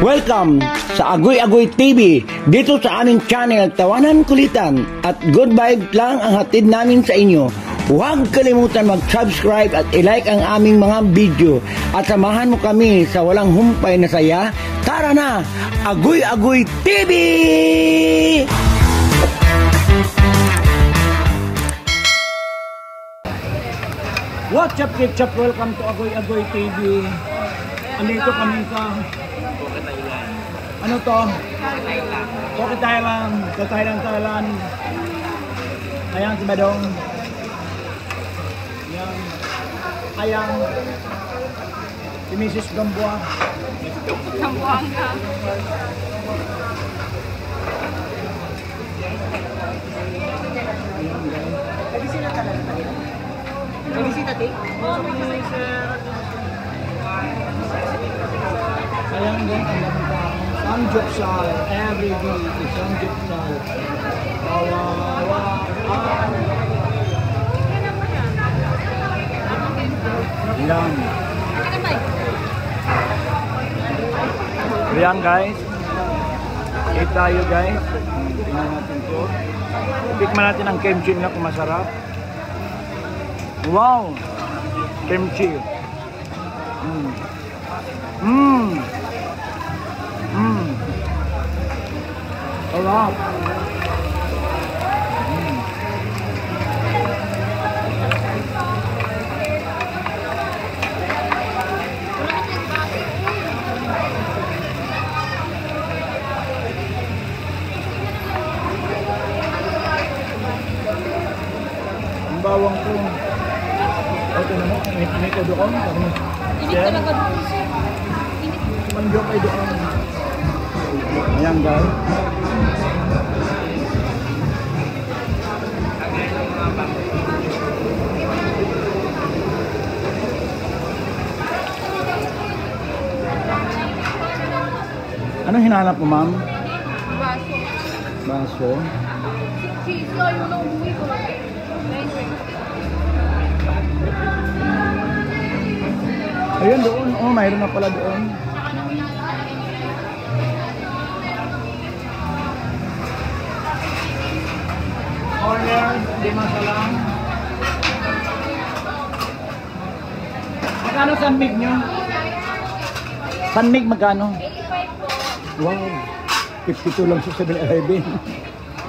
Welcome sa Agoy Agoy TV. Dito sa aming channel, tawanan kulitan at good vibe lang ang hatid namin sa inyo. Huwag kalimutan mag-subscribe at i-like ang aming mga video at samahan mo kami sa walang humpay na saya. Tara na! Agoy Agoy TV! What's up, Ketchup? Welcome to Agoy Agoy TV. Andito kami sa ano to? Pocket Thailand. Sa Thailand. Ayan si Badong. Ayan. Ayan. Si Mrs. Gamboa. Gamboanga. Lagi sila talaga. Lagi si Tati? Oo, may sir. Ayan din, ang daming tao. Samgyupsal, every day is Samgyupsal. Ayan. Ayan guys. Eat tayo guys. Tingnan natin ito. Tikman natin ang kimchi nila kung masarap. Wow! Kimchi. Sarap. Ang bawang ko. Ito naman, may ko doon. Init talaga doon siya. Manjok ay doon. Ayan guys. Ano hinanap mo, ma'am? Baso. Baso. Cheese lang yung nauwi ko. Ayun doon. Oh, mayroon na pala doon. Order, hindi masalang. Magkano sanmig nyo? Sanmig magkano? 85 po. Wow, 52 lang sa 7-Eleven.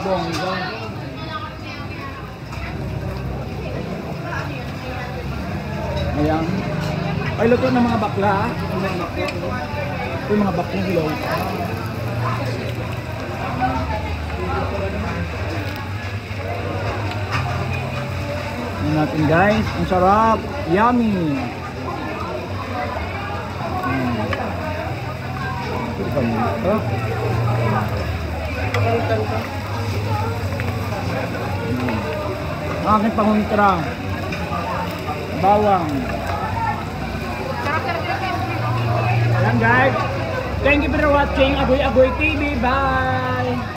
Bongga. Ayan. Ay, luto ng mga bakla. Ito yung mga bakla hilaw. Ayan natin guys. Ang sarap. Yummy. Ang aking panguntra. Bawang. Ayan guys. Thank you for watching Agoy Agoy TV. Bye!